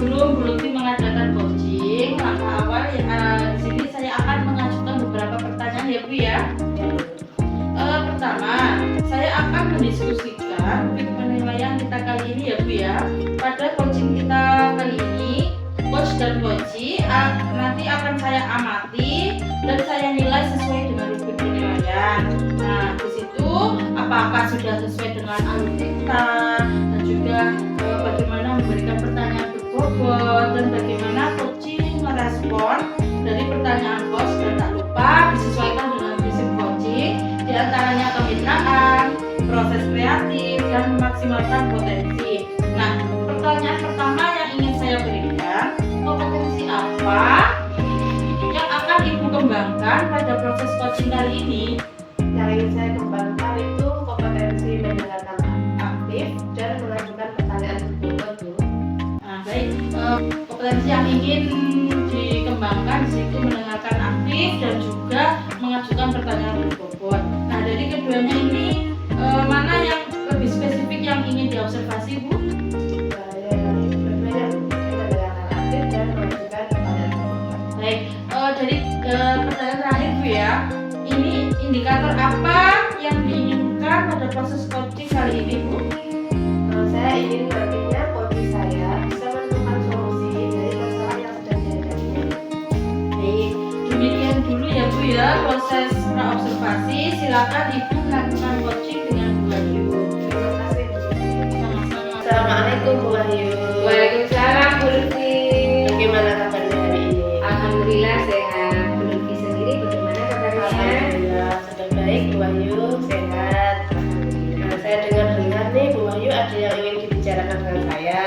sebelum Bu Lutfi mengadakan coaching, langkah awal di sini saya akan mengajukan beberapa pertanyaan ya Bu ya. Pertama, saya akan mendiskusikan topik penilaian kita kali ini ya Bu ya. Pada coaching kita kali ini, coach dan coachee nanti akan saya amati dan saya nilai sesuai dengan rubrik penilaian. Nah, di situ apakah sudah sesuai dengan alur kita dan juga bagaimana memberikan pertanyaan berbobot dan bagaimana coaching merespon dari pertanyaan coach, dan tak lupa disesuaikan dengan prinsip coaching, diantaranya kemitraan, proses kreatif, dan memaksimalkan potensi. Nah, pertanyaan pertama yang ingin saya berikan, kompetensi apa yang akan Ibu kembangkan pada proses coaching kali ini? Yang ingin saya kembangkan itu kompetensi mendengarkan aktif dan mengajukan pertanyaan berbobot, Bu. Nah, baik, kompetensi yang ingin dikembangkan di situ mendengarkan aktif dan juga mengajukan pertanyaan berbobot. Nah, dari keduanya ini mana yang lebih spesifik yang ingin diobservasi, Bu? Mendengarkan aktif dan mengajukan pertanyaan berbobot. Baik, dari pertanyaan terakhir Bu ya, ini indikator apa yang diinginkan pada proses coaching kali ini Bu? Saya ingin nantinya coaching saya bisa menemukan solusi dari masalah yang sedang dihadapinya. Baik, demikian dulu ya Bu ya proses praobservasi. Silakan Ibu melakukan coaching dengan Bu Wahyu. Terima kasih, Bu. Sama-sama. Assalamualaikum, Bu Wahyu. Waalaikumsalam Bu Lutfi. Bagaimana kabarnya hari ini? Alhamdulillah sehat. Bu Lutfi sendiri bagaimana kabarnya? Alhamdulillah sudah baik, Bu Wahyu, sehat. Nah, saya dengar nih Bu Wahyu ada yang ingin dibicarakan dengan saya.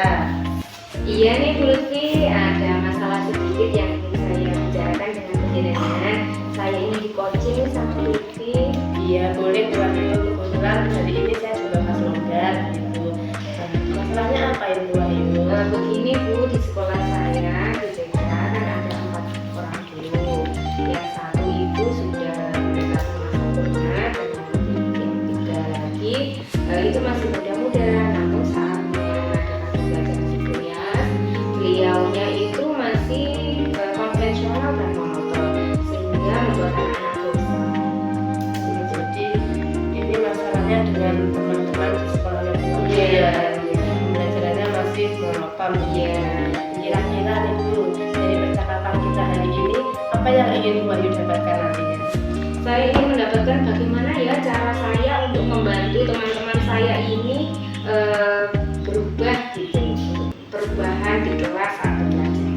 Iya nih Bu Lutfi, ada masalah sedikit yang ingin saya bicarakan dengan penjenengan. Saya ini di coaching sama Bu Lutfi. Iya, boleh Bu Wahyu. Kebetulan hari ini saya juga pas longgar gitu. Masalahnya apa ini Bu Wahyu? Begini Bu, di sekolah saya di TK kan ada 4 orang guru. Yang satu itu sudah melewati masa sempurna, dan yang 3 lagi itu masih muda-muda. Namun saat mengadakan pembelajaran siswias, beliaunya itu masih konvensional dan monoton, sehingga membuat anak-anak bosan. Jadi ini masalahnya dengan teman-teman di sekolahnya Bu Wahyu. Iya. Pembelajarannya masih monoton. Iya. Kira-kira nih Bu, dari percakapan kita hari ini, apa yang ingin Bu Wahyu dapatkan nantinya? Saya ingin mendapatkan bagaimana ya cara saya untuk membantu teman-teman saya ini berubah gitu, perubahan di kelas atau belajar.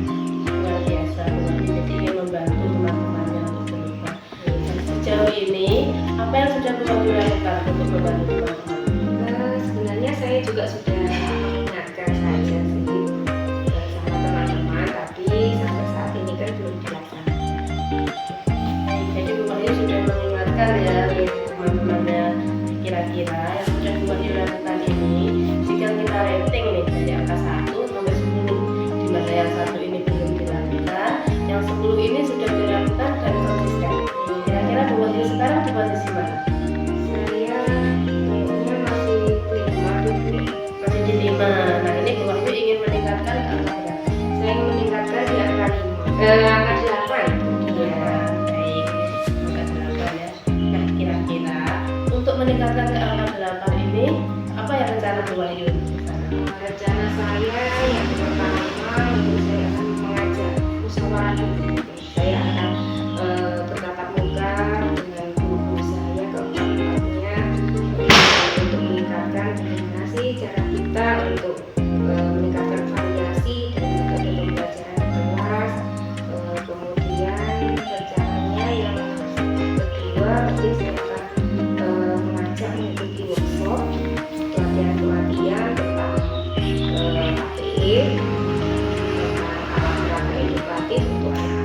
Luar biasa Bu Wahyu, jadi ingin membantu teman-temannya untuk berubah. Dan sejauh ini, apa yang sudah Bu Wahyu lakukan untuk membantu teman-teman? Sebenarnya saya juga sudah mengingatkan saja sih sama teman-teman, tapi sampai saat ini kan belum dilaksanakan. Jadi Bu Wahyu sudah mengingatkan ya teman-temannya. Kira-kira yang sudah Bu Wahyu lakukan ini, jika kita rating nih dari angka 1 sampai 10, di mana yang 1 ini belum dilakukan, yang 10 ini sudah dilakukan dan konsisten. Kira-kira Bu Wahyu sekarang di posisi mana? Saya kayaknya masih 5 dulu. Masih di 5. Nah, ini Bu Wahyu ingin meningkatkan ke angka berapa? Saya ingin meningkatkan di angka 5, angka 8. Ya, baik. Angka 8 ya. Nah, kira-kira untuk meningkatkan ke angka 8 ini, apa yang rencana Bu Wahyu? Rencana saya yang pertama itu saya akan mengajak musyawarah dulu. Saya akan bertatap muka dengan guru saya keempat-empatnya untuk meningkatkan bagaimana sih cara kita untuk meningkatkan variasi dari metode pembelajaran di kelas. Kemudian rencananya yang kedua nanti saya akan mengajak mengikuti workshop pelatihan tentang APE, tentang alat peraga edukatif untuk anak-anak.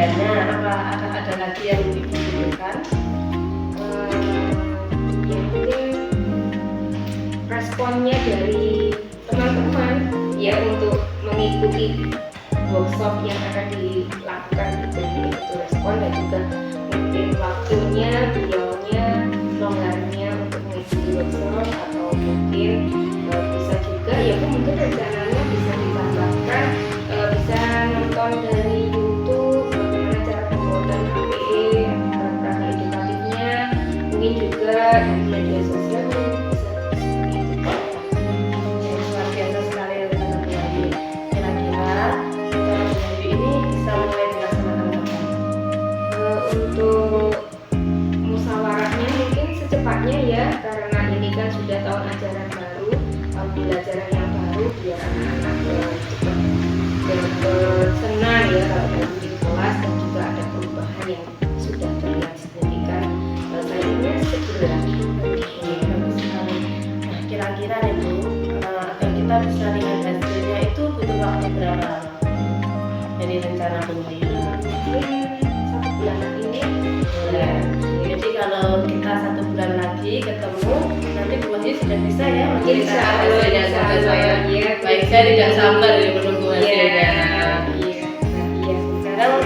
penyampaiannya, apa akan ada lagi yang dibutuhkan? Ya mungkin responnya dari teman-teman ya untuk mengikuti workshop yang akan dilakukan itu respon, dan juga mungkin waktunya, beliaunya, longgarnya untuk mengikuti workshop, atau mungkin bisa juga ya Bu, mungkin rencananya bisa ditambahkan bisa nonton dari YouTube bagaimana cara pembuatan APE, perangkat edukatifnya, mungkin juga dari media sosial bisa seperti itu. Luar biasa sekali ya teman-teman Buahyu. Kira-kira acara Buahyu ini bisa mulai dilaksanakan kapan? Untuk musyawarahnya mungkin secepatnya ya, karena ini kan sudah tahun ajaran baru, tahun pembelajaran yang baru, biar anak-anak cepat senang ya kalau gabung di kelas, dan juga ada perubahan yang sudah terlihat signifikan. Saya ingin segera. Oke, bagus sekali. Nah, kira-kira nih Bu, agar kita bisa lihat hasilnya itu butuh waktu berapa lama? Jadi rencana Buahyu. Mungkin 1 bulan ini. Ya. Jadi kalau kita 1 bulan lagi ketemu, nanti Buahyu sudah bisa ya menceritakan hasilnya sama saya. Iya, Baik, saya tidak sabar ya menunggu hasilnya. Sekarang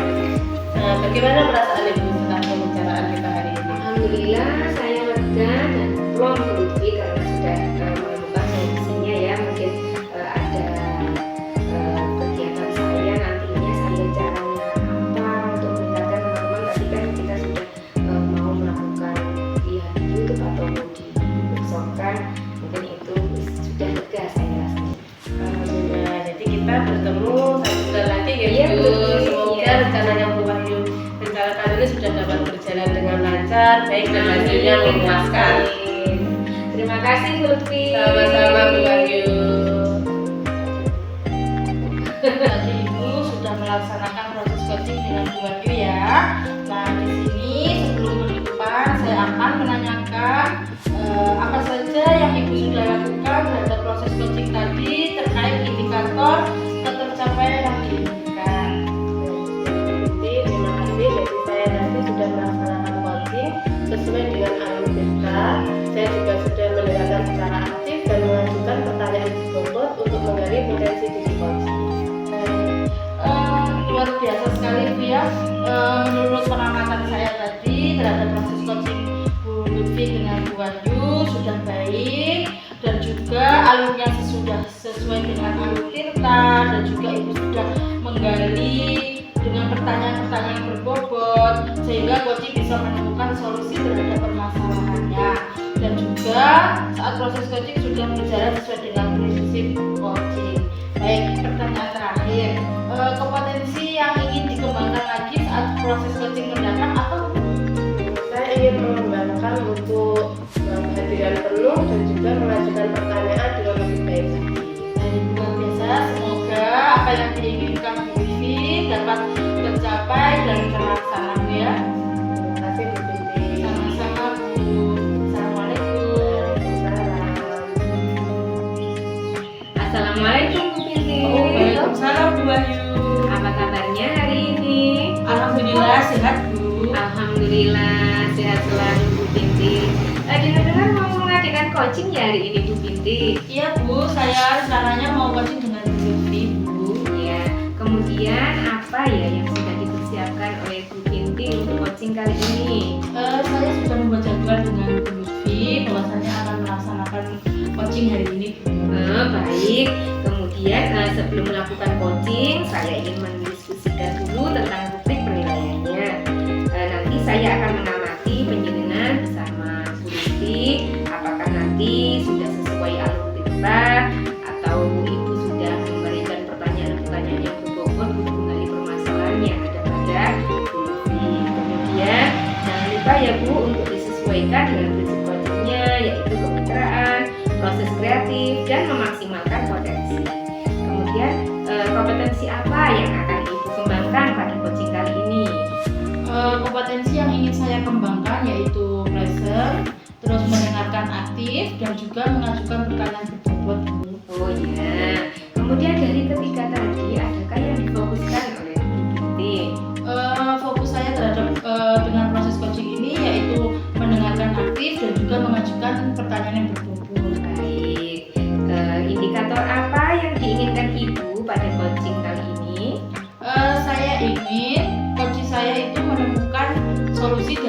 bagaimana perasaan Ibu setelah pembicaraan kita hari ini? Alhamdulillah saya lega dan plong Lutfi karena sudah menemukan solusinya ya. Mungkin ada kegiatan saya nantinya, saya caranya apa untuk meningkatkan teman-teman. Tadi kan kita sudah mau melakukan lihat di YouTube atau di workshopkan, mungkin itu sudah lega saya rasanya. Nah, jadi kita bertemu 1 bulan lagi ya Iya, Bu. betul. Semoga Iya. rencananya Bu Wahyu rencana kali ini sudah dapat berjalan dengan lancar, baik dan hasilnya memuaskan. Amin. Terima kasih Bu Lutfi. Sama-sama Bu Wahyu. Tadi Ibu sudah melaksanakan proses coaching dengan Bu Wahyu ya. Nah, di sini sebelum penutupan saya akan menanyakan apa saja yang Ibu sudah lakukan terhadap proses coaching tadi terkait indikator ketercapaian yang diinginkan. Terima kasih. Jadi saya nanti sudah melaksanakan coaching sesuai dengan alur kita. Saya juga sudah mendengarkan secara aktif dan mengajukan pertanyaan bobot untuk menggali potensi diri coaching. Luar biasa sekali Bu ya. Menurut pengamatan saya tadi terhadap proses coaching Bu Lutfi dengan Bu Wahyu sudah baik, dan juga alurnya sudah sesuai dengan alur Tirta, dan juga Ibu sudah menggali dengan pertanyaan-pertanyaan berbobot sehingga coaching bisa menemukan solusi terhadap permasalahannya, dan juga saat proses coaching sudah berjalan sesuai dengan prinsip coaching. Baik, pertanyaan terakhir, kompetensi yang ingin dikembangkan lagi saat proses coaching mendatang apa? Saya ingin mengembangkan untuk kehadiran penuh dan juga mengajukan pertanyaan dengan lebih baik lagi. Baik, luar biasa. Semoga apa yang diinginkan Bu Lutfi dapat tercapai dan terlaksana Bu ya. Terima kasih Bu Binti. Sama-sama Bu. Assalamualaikum. Assalamualaikum Bu Binti. Waalaikumsalam Bu Wahyu. Apa kabarnya hari ini? Alhamdulillah sehat Bu. Alhamdulillah sehat selalu Bu Binti. Dengar-dengar mau mengadakan coaching ya hari ini Bu Binti. Iya Bu, saya rencananya mau coaching dengan Bu Lutfi Bu. Ya, kemudian apa ya yang sudah dipersiapkan oleh Bu Binti untuk coaching kali ini? Saya sudah membuat jadwal dengan Bu Lutfi bahwasanya akan melaksanakan coaching hari ini Bu. Baik. Kemudian sebelum melakukan coaching, saya ingin mendiskusikan dulu tentang rubrik penilaiannya. Nanti saya akan mengamati penjelasan bersama Bu Lutfi, apakah nanti sudah sesuai alur kita atau Ibu sudah memberikan pertanyaan-pertanyaan yang berbobot untuk menggali permasalahan yang ada pada Bu Lutfi. Kemudian jangan lupa ya Bu untuk disesuaikan dengan prinsip coachingnya, yaitu kemitraan, proses kreatif, dan memaksimalkan potensi. Kemudian kompetensi apa yang akan Ibu kembangkan pada coaching kali ini? Kompetensi yang ingin saya kembangkan yaitu present, terus mendengarkan aktif, dan juga mengajukan pertanyaan berbobot Bu. Oh ya. Kemudian dari ketiga tadi, adakah yang difokuskan oleh Bu Binti?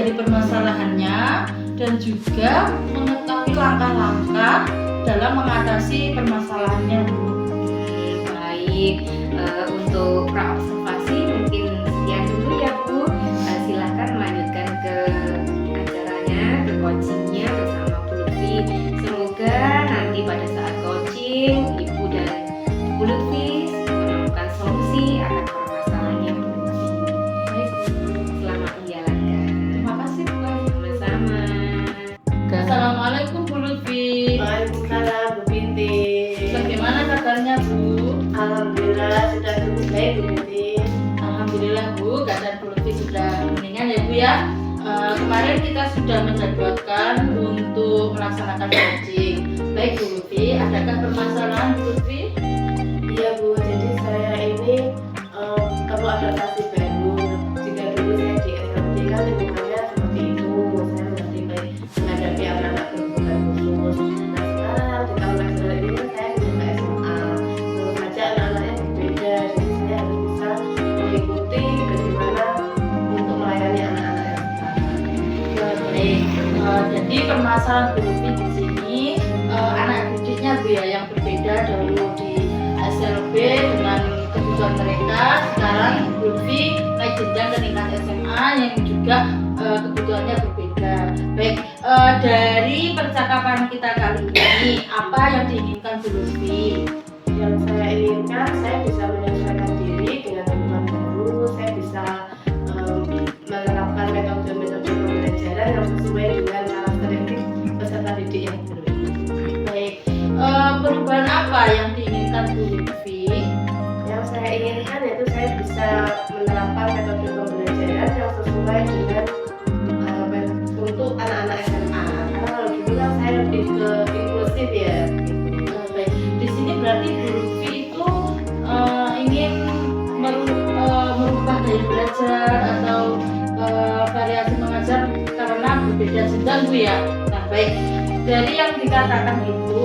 dari permasalahannya dan juga mengetahui langkah-langkah dalam mengatasi permasalahannya, Bu. Baik, untuk praobservasi mungkin sekian dulu ya Bu. Silahkan melanjutkan ke acaranya, ke coachingnya bersama Bu Lutfi. Semoga nanti pada saat coaching Ibu dan Bu Lutfi menemukan solusi akan permasalahannya Bu Lutfi. Baik, selamat menjalankan. Terima kasih, Bu. Sama-sama. Assalamualaikum, Bu Lutfi. Waalaikumsalam Bu Binti. Bagaimana kabarnya, Bu? Alhamdulillah sudah cukup baik Bu Binti. Alhamdulillah, Bu, keadaan Bu Lutfi sudah mendingan ya, Bu ya. Kemarin kita sudah menjadwalkan untuk melaksanakan coaching. Baik, Bu Lutfi, adakah permasalahan, Bu Lutfi? Iya Bu, jadi saya ini perlu adaptasi baru. Jika dulu saya di SMP kan lingkungannya seperti itu, saya mengerti baik menghadapi anak-anak berkebutuhan khusus. Nah sekarang di tahun nasional ini kan saya sudah ke SMA, tentu saja anak-anaknya berbeda, jadi saya harus bisa mengikuti bagaimana untuk melayani anak-anak yang sekarang. Baik, jadi permasalahan Bu Lutfi di sini anak didiknya, Bu ya, yang berbeda dahulu di SLB dengan kebutuhan mereka. Sekarang Bu Lutfi naik jenjang ke tingkat SMA yang juga kebutuhannya berbeda. Baik, dari percakapan kita kali ini, apa yang diinginkan Bu Lutfi? Yang saya inginkan, saya bisa menyesuaikan diri dengan lingkungan baru, saya bisa menerapkan metode-metode pembelajaran yang sesuai dengan karakteristik peserta didik yang berbeda. Baik, perubahan apa yang diinginkan Bu Lutfi? Yang saya inginkan yaitu saya bisa menerapkan metode pembelajaran yang sesuai dengan untuk anak-anak SMA. Karena kalau dulu kan saya lebih ke inklusif ya. Baik, di sini berarti Bu Lutfi itu ingin merubah gaya belajar atau variasi mengajar karena berbeda jenjang, Bu ya. Nah, baik, dari yang dikatakan itu,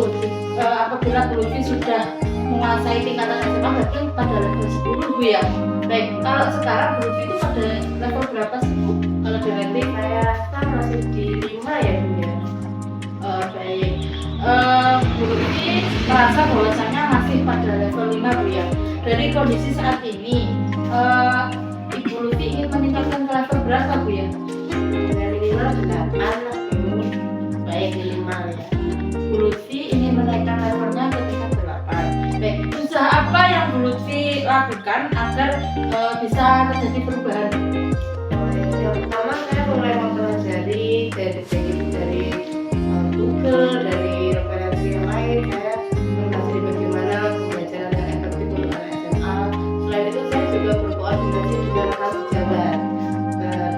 apabila Bu Lutfi sudah menguasai tingkatan SMA berarti pada level 10, Bu ya. Baik, kalau sekarang Bu Lutfi itu pada level berapa sih, Bu? Kalau di rating? Saya rasa masih di 5 ya Bu ya. Baik, Bu Lutfi merasa bahwasanya masih pada level 5, Bu ya. Dari kondisi saat ini, Ibu Lutfi ingin meningkatkan ke level berapa, Bu ya? Ya minimal 8 lah Bu. Baik, Minimal ya. Bu Lutfi ingin menaikkan levelnya ke tingkat 8. Baik, usaha apa yang Bu Lutfi lakukan agar bisa terjadi perubahan? Yang pertama saya mulai mempelajari dari Google, dari referensi yang lain. Saya mempelajari bagaimana pembelajaran yang efektif untuk anak SMA. Selain itu saya juga berkoordinasi dengan rekan sejawat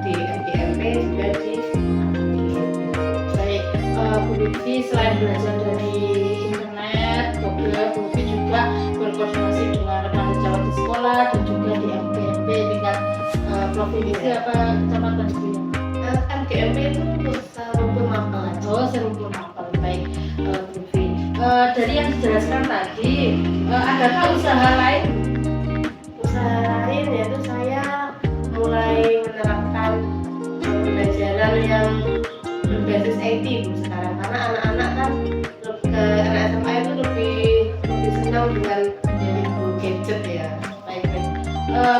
di MGMP juga di Baik, Bu Lutfi selain belajar dari internet, Google, Bu Lutfi juga berkoordinasi dengan rekan sejawat di sekolah dan juga di MPMP tingkat provinsi apa kecamatan, Bu ya? MGMP itu untuk serumpun mapel. Oh, serumpun mapel. Baik, Bu Lutfi. Dari yang dijelaskan tadi, adakah usaha lain? Usaha lain yaitu saya mulai menerapkan pembelajaran yang berbasis IT Bu sekarang, karena anak-anak kan anak SMA itu lebih senang dengan gadget ya. Baik, baik.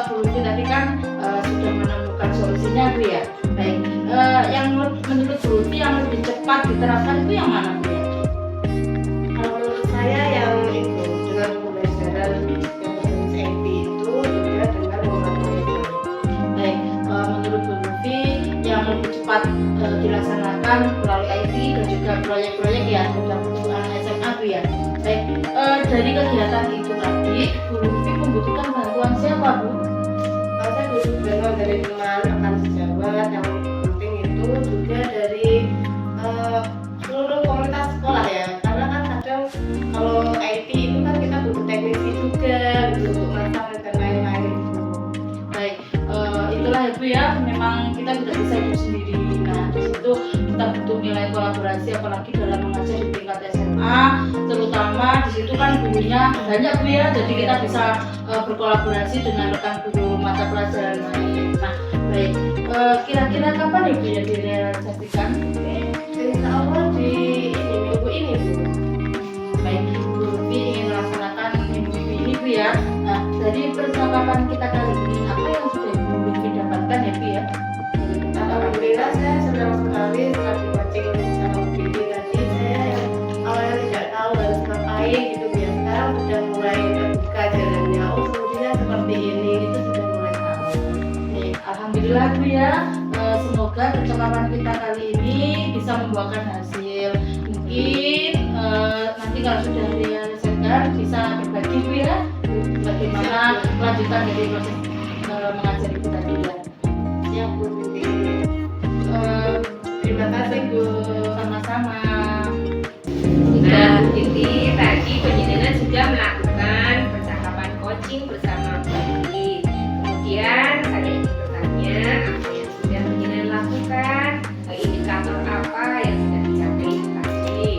Bu Lutfi tadi kan sudah menemukan solusinya, Bu ya. Baik, yang menurut Bu Lutfi yang lebih cepat diterapkan itu yang mana, Bu ya? Kalau menurut saya yang itu dengan pembelajaran yang berbasis IT itu juga dengan membuat proyek. Baik, menurut Bu Lutfi yang lebih cepat dilaksanakan melalui IT dan juga proyek-proyek ya untuk anak SMA, Bu ya. Baik, dari kegiatan itu tadi Bu Lutfi membutuhkan bantuan siapa, Bu? Kalau saya butuh bantuan dari teman, rekan sejawat, yang penting itu juga dari seluruh komunitas sekolah ya. Karena kan kadang kalau IT itu kan kita butuh teknisi juga, butuh untuk masak dan lain-lain. Baik, itulah ya, Bu ya. Memang kita tidak bisa hidup sendiri. Nah, di situ kita butuh nilai kolaborasi, apalagi dalam mengajar di tingkat SMA, terutama di situ kan gurunya banyak, Bu ya. Jadi kita bisa berkolaborasi dengan rekan guru mata pelajaran lain. Nah, baik, Kira-kira kapan Ibu ya direalisasikan? Insya Allah di ini minggu ini Bu. Baik, Ibu Lutfi ingin melaksanakan minggu-minggu ini Bu ya. Nah, dari percakapan kita kali ini, apa yang sudah Ibu Lutfi dapatkan ya Bu ya? Alhamdulillah saya senang sekali setelah dipancing sama Bu Binti tadi. Saya yang awalnya tidak tahu harus ngapain gitu ya, sekarang sudah mulai terbuka jalannya. Oh solusinya seperti ini, itu sudah mulai tahu. Nih, alhamdulillah Bu ya. Semoga percakapan kita kali ini bisa membuahkan hasil. Mungkin nanti kalau sudah direalisasikan bisa berbagi Bu ya, bagaimana kelanjutan dari proses mengajari kita tadi ya. Siap Bu Binti. Terima kasih Bu. Sama-sama. Nah, jadi tadi penjenengan sudah melakukan percakapan coaching bersama Bu Binti. Kemudian saya ingin bertanya, apa yang sudah penjenengan lakukan? Indikator apa yang sudah dicapai tadi?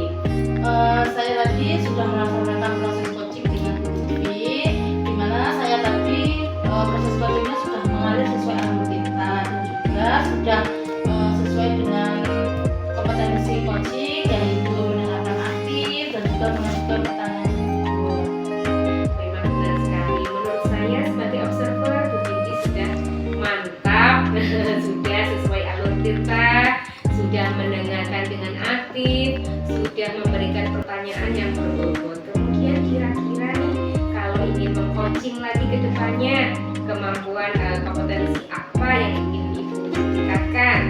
Saya tadi sudah melaksanakan proses coaching dengan Bu Lutfi, di mana saya tadi proses coachingnya sudah mengalir sesuai alur kita dan juga sudah sesuai dengan kompetensi coaching, yaitu mendengarkan aktif dan juga mengajukan pertanyaan. Memang benar sekali. Menurut saya sebagai observer, Bu Binti sudah mantap, sudah sesuai alur kita, sudah mendengarkan dengan aktif, sudah memberikan pertanyaan yang berbobot. Kemudian kira-kira nih, kalau ingin mengcoaching lagi ke depannya, kemampuan kompetensi apa yang ingin Ibu tingkatkan?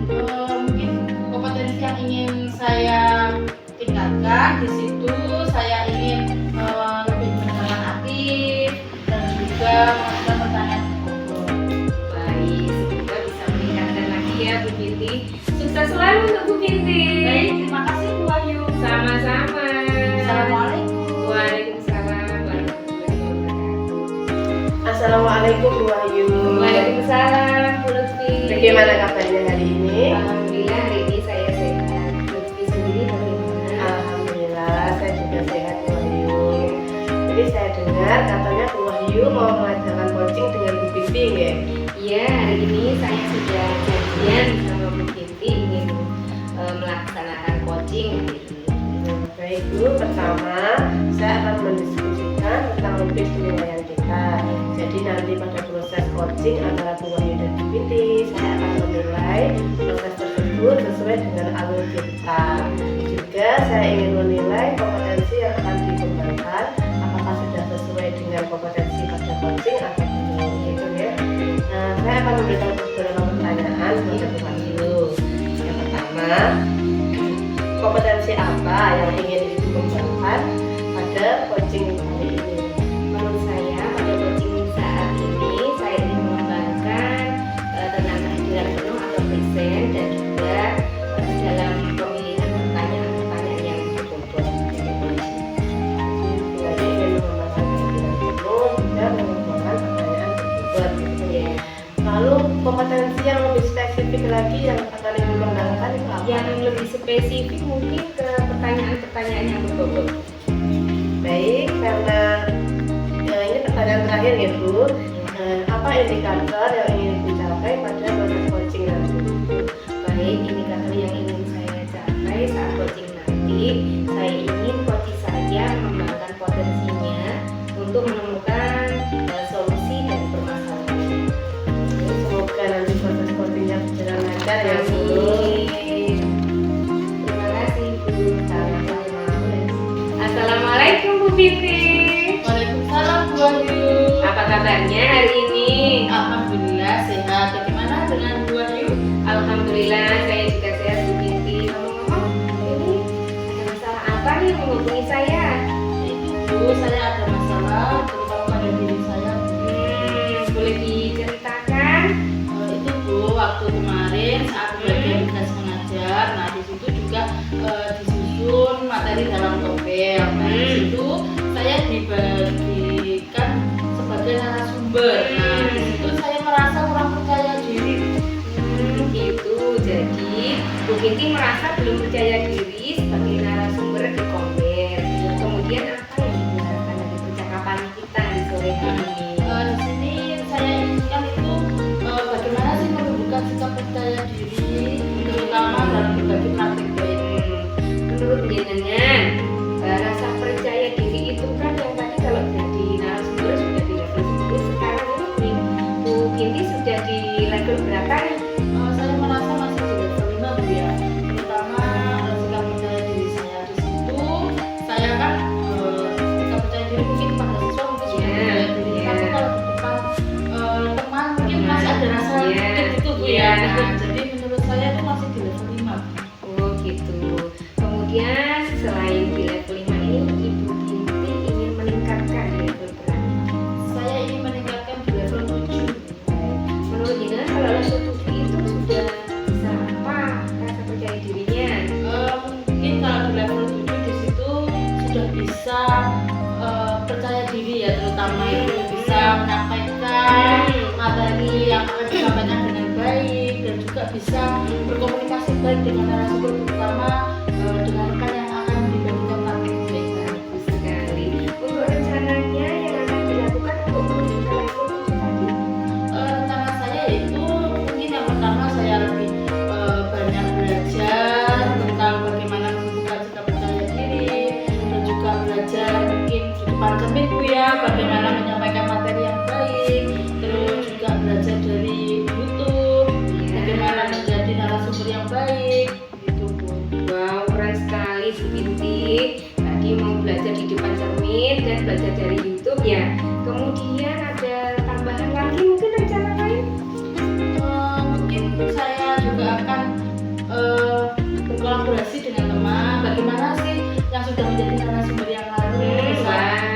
Mungkin kompetensi yang ingin saya tingkatkan di situ, saya ingin lebih mendengarkan aktif dan juga mengajukan pertanyaan berbobot. Baik, semoga bisa meningkatkan lagi ya Bu Binti. Sukses selalu untuk Bu Binti. Baik, terima kasih Bu Ayu. Sama-sama. Assalamualaikum. Waalaikumsalam warahmatullahi wabarakatuh. Assalamualaikum Bu Ayu. Waalaikumsalam Bu Lutfi. Bagaimana kabarnya hari ini? Alhamdulillah hari ini saya sehat. Bu Lutfi sendiri bagaimana? Alhamdulillah saya juga sehat Bu Wahyu. Jadi saya dengar katanya Bu Wahyu mau mengadakan coaching dengan Bu Binti ya? Iya, hari ini saya sudah janjian sama Bu Binti ingin melaksanakan coaching hari ini. Baik Bu, pertama saya akan mendiskusikan tentang lebih penilaian kita. Jadi nanti pada proses coaching antara Bu Wahyu dan Bu Binti, saya akan menilai proses tersebut sesuai dengan alur kita. Juga saya ingin menilai kompetensi yang akan dikembangkan, apakah sudah sesuai dengan kompetensi pada coaching atau belum gitu ya. Nah, saya akan memberikan beberapa pertanyaan kepada Bu Wahyu. Yang pertama, kompetensi apa yang ingin dikembangkan pada coaching kali ini? Menurut saya pada coaching saat ini saya ingin mengembangkan tentang kehadiran penuh atau present dan juga dalam pemilihan pertanyaan-pertanyaan yang berbobot dari coaching. Jadi ingin mengembangkan kehadiran penuh dan mengembangkan pertanyaan berbobot gitu ya. Lalu kompetensi yang lebih spesifik lagi yang akan dikembangkan itu apa? Yang lebih spesifik mungkin ke pertanyaan-pertanyaan yang berbobot. Baik, karena ini pertanyaan terakhir ya Bu. Apa indikator yang ingin dicapai pada proses coaching nanti? Baik, indikator yang ingin saya capai saat coaching nanti, saya ingin coaching saya mengembangkan potensinya untuk menemukan solusi dari permasalahan. Semoga nanti proses coachingnya berjalan lancar ya Bu. Amin. Terima kasih Bu. Assalamualaikum Bu Binti. Waalaikumsalam Bu Ayu. Apa kabarnya hari ini? Alhamdulillah sehat. Bagaimana dengan Bu Ayu? Alhamdulillah saya juga sehat Bu Binti. Ngomong-ngomong, ini ada masalah apa nih yang menghubungi saya? Itu Bu, saya ada masalah terutama pada diri saya. Boleh diceritakan? Itu Bu, waktu kemarin saat bagian tugas mengajar, nah di situ juga disusun materi dalam topel. Nah di situ saya dibagikan sebagai narasumber. Nah di situ saya merasa kurang percaya diri. Gitu. Jadi Bu Binti merasa belum percaya diri sebagai narasumber di Komber. Kemudian apa yang diharapkan dari percakapan kita di sore hari ini? Di sini saya inginkan itu bagaimana sih menunjukkan sikap level berapa nih? Saya merasa masih di level 5 Bu ya, terutama sikap percaya diri saya di situ. Saya kan sikap percaya diri mungkin pada siswa mungkin sudah Iya, percaya diri, iya. tapi kalau di depan teman mungkin masih ada rasa Iya, takut gitu Bu iya. ya. Nah, jadi menurut saya itu masih di level 5. Oh gitu. Kemudian selain di level 5 ini, Ibu Binti ingin meningkatkan level berapa? Saya ingin meningkatkan di level 7. Menurut Dina, kalau level 7 itu sudah bisa apa rasa percaya dirinya? Mungkin kalau di level 7 di situ sudah bisa percaya diri ya, terutama itu bisa menyampaikan materi yang akan disampaikan dengan baik dan juga bisa berkomunikasi baik dengan narasumber, terutama dengan rekan yang akan dibagikan materi baik. Bagus sekali. Untuk rencananya yang akan dilakukan untuk menuju ke level 7 tadi? Rencana saya yaitu mungkin yang pertama saya lebih banyak belajar tentang bagaimana menumbuhkan sikap percaya diri dan juga belajar mungkin di depan cermin Bu ya, bagaimana menyampaikan materi yang baik, terus juga belajar dari YouTube bagaimana menjadi narasumber yang baik gitu Bu. Wow, keren sekali Bu Binti. Tadi mau belajar di depan cermin dan belajar dari YouTube ya. Kemudian ada tambahan lagi mungkin rencana lain? Mungkin saya juga akan berkolaborasi dengan teman. Bagaimana sih yang sudah menjadi narasumber yang lalu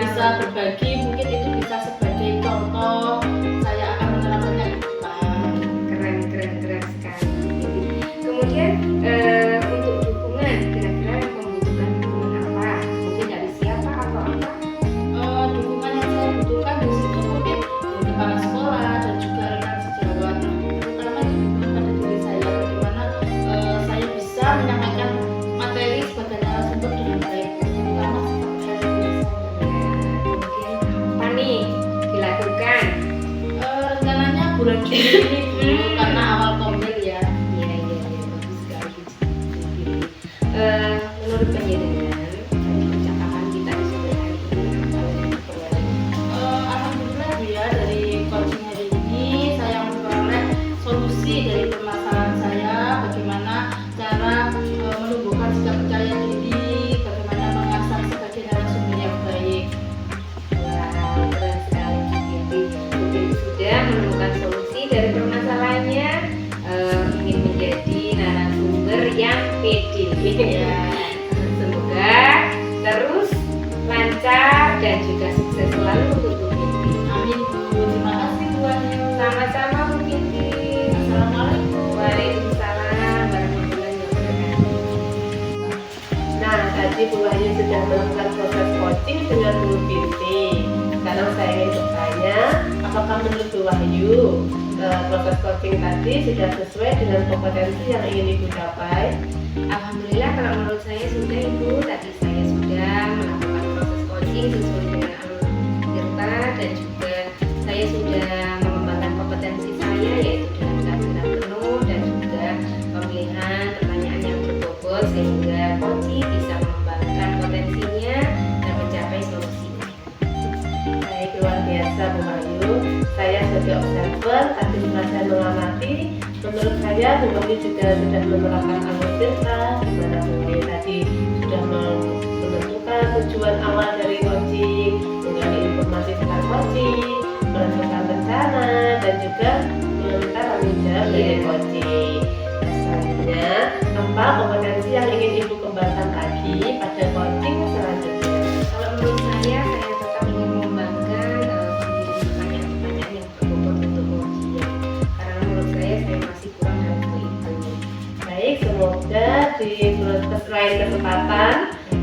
bisa berbagi, mungkin itu bisa sebagai contoh saya akan menerapkannya ke depan. Keren sekali. Kemudian untuk dukungan, kira-kira yang membutuhkan dukungan apa? Mungkin dari siapa atau apa? Dukungan yang saya butuhkan di situ mungkin dari kepala sekolah dan juga rekan sejawat. Terutama itu pada diri saya, bagaimana saya bisa menyampaikan materi sebagai narasumber dengan baik, terutama sikap percaya diri saya. Kemudian apa nih dilakukan? Rencananya bulan Juli ini Bu, karena awal Komil ya. Iya, bagus sekali. Menurut penjenengan dari percakapan kita di sore hari ini apa yang diperoleh? Alhamdulillah Bu ya, dari coaching hari ini saya memperoleh solusi dari permasalahan saya, bagaimana cara menumbuhkan sikap percaya diri, bagaimana mengasah sebagai narasumber yang baik. Wah, keren sekali Bu Binti. Bu Binti sudah menemukan solusi dari permasalahannya, ingin menjadi narasumber yang pede. Ya. Semoga terus lancar dan juga sukses selalu untuk Bu Binti. Amin Bu, terima kasih Bu Wahyu. Sama-sama Bu Binti. Assalamualaikum. Waalaikumsalam warahmatullahi wabarakatuh. Nah, tadi Bu Wahyu sudah melakukan proses coaching dengan Bu Binti. Sekarang saya ingin bertanya, apakah menurut Bu Wahyu proses coaching tadi sudah sesuai dengan kompetensi yang ingin Ibu capai? Alhamdulillah kalau menurut saya sudah Ibu. Tadi saya sudah melakukan proses coaching sesuai dengan alur peserta dan juga saya sudah mengembangkan kompetensi saya yaitu dengan kehadiran penuh dan juga pemilihan pertanyaan yang berbobot sehingga coaching bisa mengembangkan potensinya dan mencapai solusinya. Baik, luar biasa Bu Wahyu. Saya sebagai observer, tadi setelah saya mengamati, menurut saya Bu Wahyu juga sudah menerapkan alur cerita, di mana Bu Wahyu tadi sudah menentukan tujuan awal dari coaching, menggali informasi tentang coaching, menentukan rencana, dan juga meminta tanggung jawab dari coaching. Selanjutnya, apa kompetensi yang ingin Ibu kembangkan lagi pada coaching selanjutnya? Kalau menurut saya tetap ingin mengembangkan pemilihan pertanyaan-pertanyaan yang berbobot untuk ujian karena menurut saya masih kurang dalam hal itu. Baik, semoga di lain kesempatan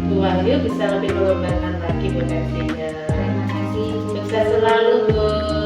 Bu Wahyu bisa lebih mengembangkan lagi potensinya. Terima kasih Bu. Sukses selalu Bu.